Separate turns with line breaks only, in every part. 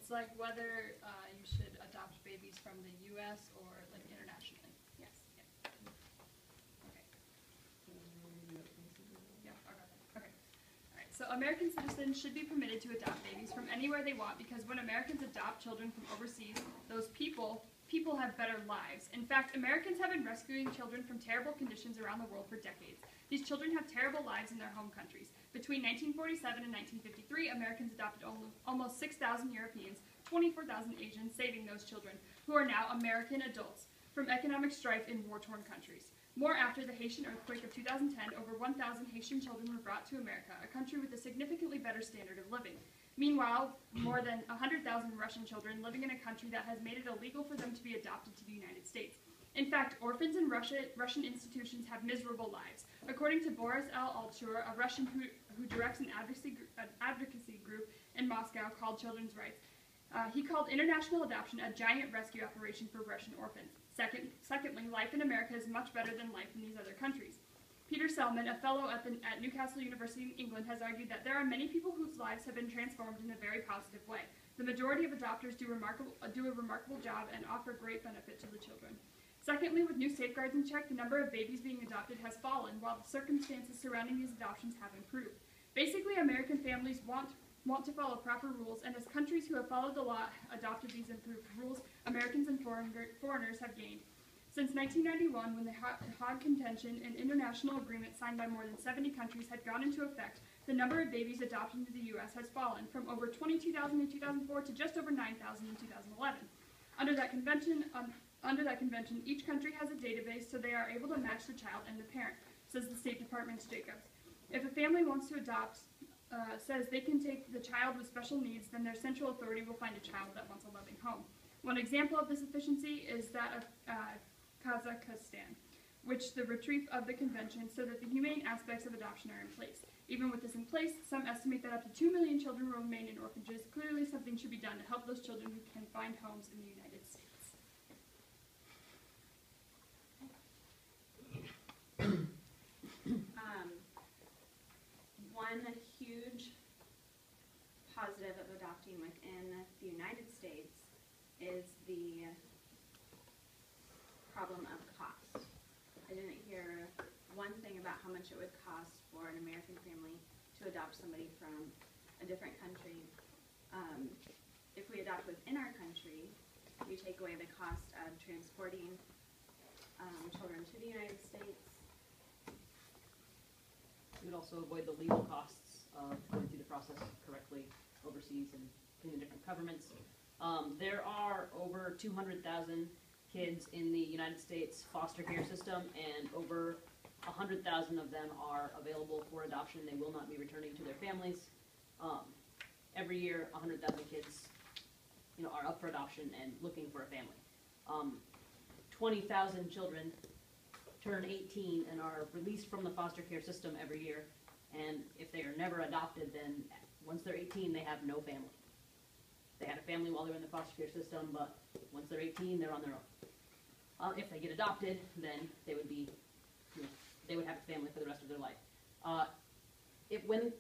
It's like whether you should adopt babies from the U.S. or like internationally.
Yes.
Yeah. Okay. Yeah, I got it. Okay. All right. So American citizens should be permitted to adopt babies from anywhere they want because when Americans adopt children from overseas, those people have better lives. In fact, Americans have been rescuing children from terrible conditions around the world for decades. These children have terrible lives in their home countries. Between 1947 and 1953, Americans adopted almost 6,000 Europeans, 24,000 Asians, saving those children, who are now American adults, from economic strife in war-torn countries. More after the Haitian earthquake of 2010, over 1,000 Haitian children were brought to America, a country with a significantly better standard of living. Meanwhile, more than 100,000 Russian children living in a country that has made it illegal for them to be adopted to the United States. In fact, orphans in Russian institutions have miserable lives. According to Boris L. Altshuler, a Russian who directs an advocacy group in Moscow called Children's Rights, he called international adoption a giant rescue operation for Russian orphans. Secondly, life in America is much better than life in these other countries. Peter Selman, a fellow at Newcastle University in England, has argued that there are many people whose lives have been transformed in a very positive way. The majority of adopters do a remarkable job and offer great benefit to the children. Secondly, with new safeguards in check, the number of babies being adopted has fallen, while the circumstances surrounding these adoptions have improved. Basically, American families want to follow proper rules, and as countries who have followed the law adopted these improved rules, Americans and foreigners have gained. Since 1991, when the Hague Convention, an international agreement signed by more than 70 countries, had gone into effect, the number of babies adopted into the U.S. has fallen from over 22,000 in 2004 to just over 9,000 in 2011. Under that convention, each country has a database so they are able to match the child and the parent, says the State Department's Jacobs. If a family wants to adopt, says they can take the child with special needs, then their central authority will find a child that wants a loving home. One example of this efficiency is that of Kazakhstan, which the retrieve of the convention so that the humane aspects of adoption are in place. Even with this in place, some estimate that up to 2 million children will remain in orphanages. Clearly, something should be done to help those children who can find homes in the United States.
One huge positive of adopting within the United States is the problem of cost. I didn't hear one thing about how much it would cost for an American family to adopt somebody from a different country. If we adopt within our country, we take away the cost of transporting children to the United States.
We would also avoid the legal costs of going through the process correctly overseas and in different governments. There are over 200,000 kids in the United States foster care system, and over 100,000 of them are available for adoption. They will not be returning to their families. Every year, 100,000 kids, are up for adoption and looking for a family. 20,000 children turn 18 and are released from the foster care system every year, and if they are never adopted, then once they're 18, they have no family. They had a family while they were in the foster care system, but once they're 18, they're on their own. If they get adopted, then they would be, they would have a family for the rest of their life. When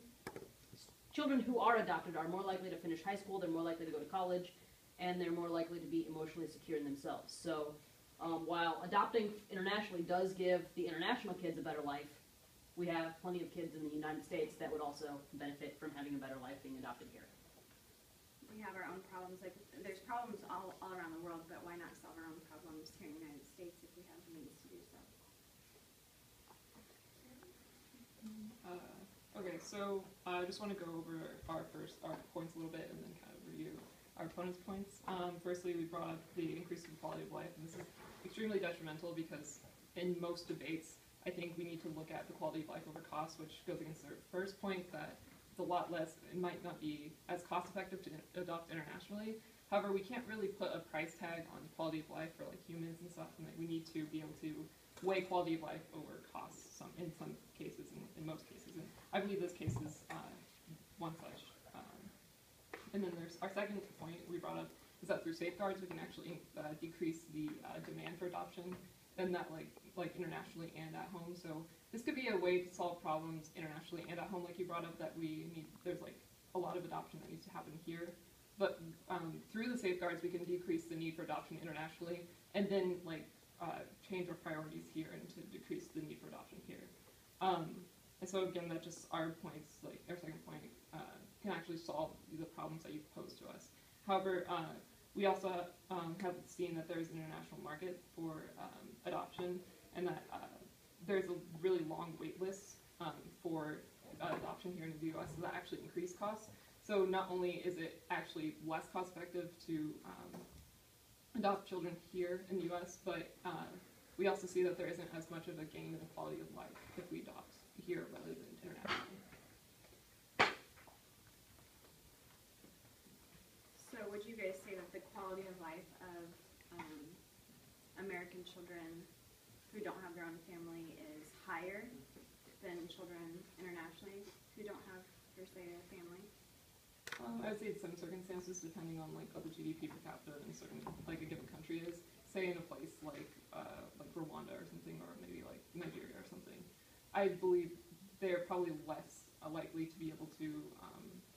children who are adopted are more likely to finish high school, they're more likely to go to college, and they're more likely to be emotionally secure in themselves. So while adopting internationally does give the international kids a better life, we have plenty of kids in the United States that would also benefit from having a better life being adopted here.
We have our own problems. Like, there's problems all around the world, but why not solve our own problems here in the United States if we have the means to do so?
Okay, so I just want to go over our points a little bit and then kind of review our opponents' points. Firstly, we brought up the increase in quality of life, and this is extremely detrimental because in most debates, I think we need to look at the quality of life over cost, which goes against our first point that it's a lot less, it might not be as cost effective to adopt internationally. However, we can't really put a price tag on quality of life for like humans and stuff, and we need to be able to weigh quality of life over costs in some cases, and in most cases. And I believe this case is one such. And then there's our second point we brought up is that through safeguards we can actually decrease the demand for adoption, and that like internationally and at home. So this could be a way to solve problems internationally and at home, like you brought up, that we need. There's like a lot of adoption that needs to happen here, but through the safeguards, we can decrease the need for adoption internationally, and then change our priorities here and to decrease the need for adoption here. And so again, that just our points, like our second point, can actually solve the problems that you've posed to us. However, we also have seen that there's an international market for adoption, and that there's a really long wait list for adoption here in the U.S. So that actually increased costs. So not only is it actually less cost effective to adopt children here in the U.S., but we also see that there isn't as much of a gain in the quality of life if we adopt here rather than internationally.
So would you guys say that the quality of life of American children who don't have their own family is higher than children internationally who don't have, per se, a family?
I would say in some circumstances, depending on what the GDP per capita in a given country is. Say in a place like Rwanda or something, or maybe like Nigeria or something, I believe they're probably less likely to be able to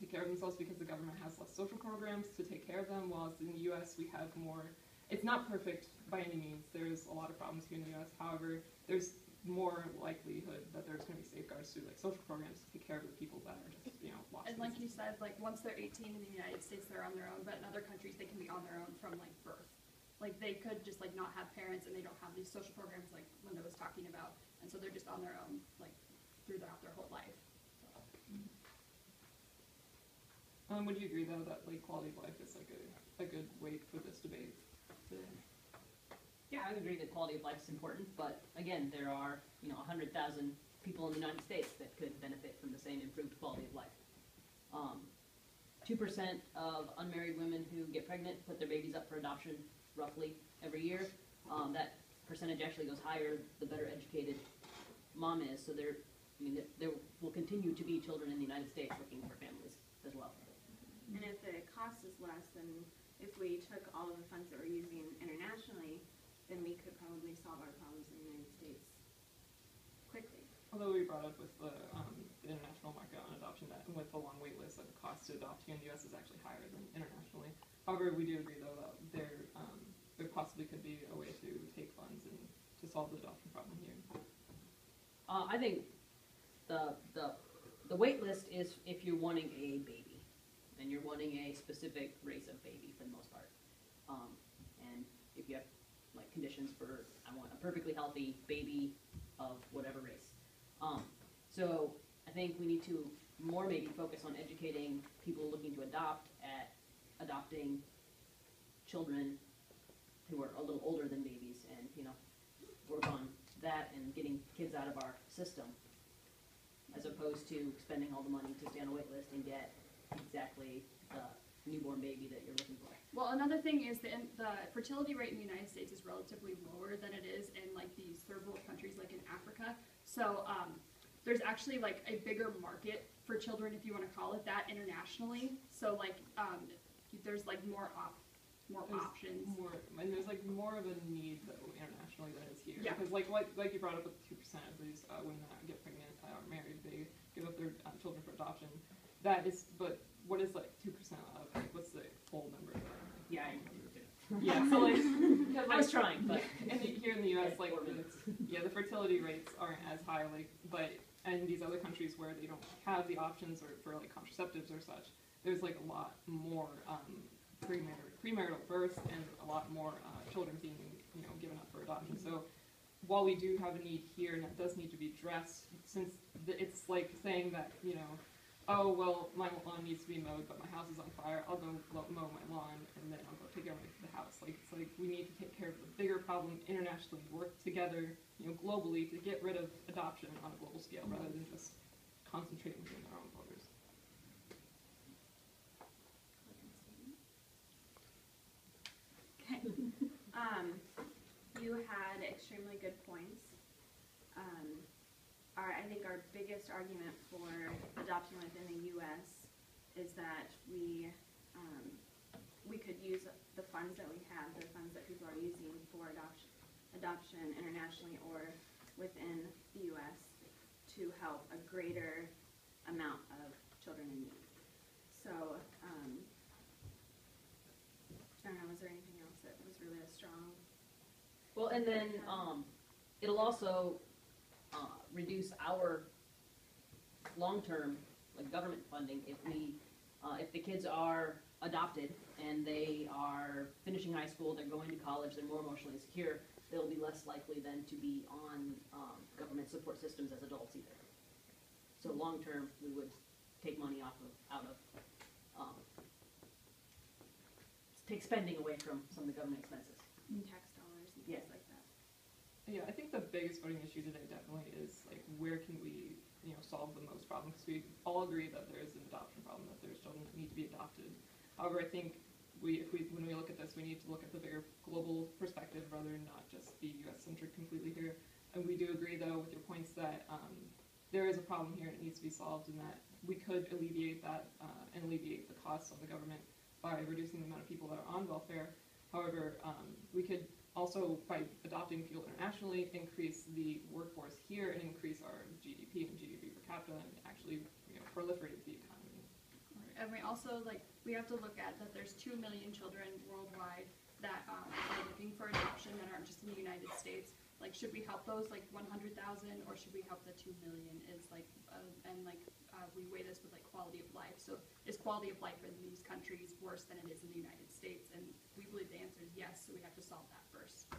take care of themselves because the government has less social programs to take care of them, whilst in the U.S. we have more. It's not perfect by any means. There's a lot of problems here in the U.S. However, there's more likelihood that there's going to be safeguards through social programs to take care of the people that are just lost.
And like you said, once they're 18 in the United States, they're on their own. But in other countries, they can be on their own from birth. They could just not have parents, and they don't have these social programs like Linda was talking about, and so they're just on their own throughout their whole life.
Would you agree though that quality of life is a good weight for this debate today?
Yeah, I would agree that quality of life is important, but again, there are 100,000 people in the United States that could benefit from the same improved quality of life. 2% of unmarried women who get pregnant put their babies up for adoption roughly every year. That percentage actually goes higher the better educated mom is. So there will continue to be children in the United States looking for families as well.
And if the cost is less than if we took all of the funds that we're using internationally, then we could probably solve our problems in the United States quickly.
Although we brought up with the international market on adoption that with the long wait list, that the cost to adopt here in the U.S. is actually higher than internationally. However, we do agree though that there possibly could be a way to take funds and to solve the adoption problem here.
I think the wait list is if you're wanting a baby, and you're wanting a specific race of baby for the most part. And if you have conditions for, I want a perfectly healthy baby of whatever race. So I think we need to more maybe focus on educating people looking to adopt at adopting children who are a little older than babies, and work on that and getting kids out of our system, as opposed to spending all the money to stay on a wait list and get exactly the newborn baby that you're looking for.
Well, another thing is the fertility rate in the United States is relatively lower than it is in these third world countries like in Africa. So there's actually a bigger market for children, if you want to call it that, internationally. So there's more options.
And there's more of a need though internationally than is here.
Yeah.
Because like you brought up with 2% of these women that get pregnant or married, they give up their children for adoption. That is, but what is 2% of what's the whole number?
Yeah, I remember too.
Yeah, so because,
I was trying, but
here in the U.S. The fertility rates aren't as high, but in these other countries where they don't have the options or for contraceptives or such, there's a lot more premarital births and a lot more children being given up for adoption. So while we do have a need here and that does need to be addressed, since it's saying that oh well, my lawn needs to be mowed, but my house is on fire, I'll go mow my lawn and then I'll go take care of the house. It's we need to take care of the bigger problem internationally, work together, globally to get rid of adoption on a global scale rather than just concentrating within our own borders.
Okay. You had extremely good points. I think our biggest argument for adopting within the U.S. is that we could use the funds that we have, the funds that people are using for adoption internationally or within the U.S. to help a greater amount of children in need. So I don't know, was there anything else that was really a strong?
Well, and then, it'll also, reduce our long-term, like, government funding if we, if the kids are adopted and they are finishing high school, they're going to college, they're more emotionally secure, they'll be less likely then to be on, government support systems as adults either. So long-term, we would take money out of, take spending away from some of the government expenses.
Tax dollars and
Yeah.
things like that.
Yeah, I think the biggest voting issue today definitely is like where can we, solve the most problems? Because we all agree that there is an adoption problem, that there's children that need to be adopted. However, I think when we look at this, we need to look at the bigger global perspective rather than not just be U.S. centric completely here. And we do agree though with your points that there is a problem here and it needs to be solved, and that we could alleviate that and alleviate the costs on the government by reducing the amount of people that are on welfare. However, we could also, by adopting people internationally, increase the workforce here and increase our GDP and GDP per capita and actually proliferate the economy.
And we also, we have to look at that there's 2 million children worldwide that are looking for adoption that aren't just in the United States. Should we help those 100,000, or should we help the 2 million? We weigh this with quality of life. So is quality of life in these countries worse than it is in the United States? And we believe the answer is yes, so we have to solve that first.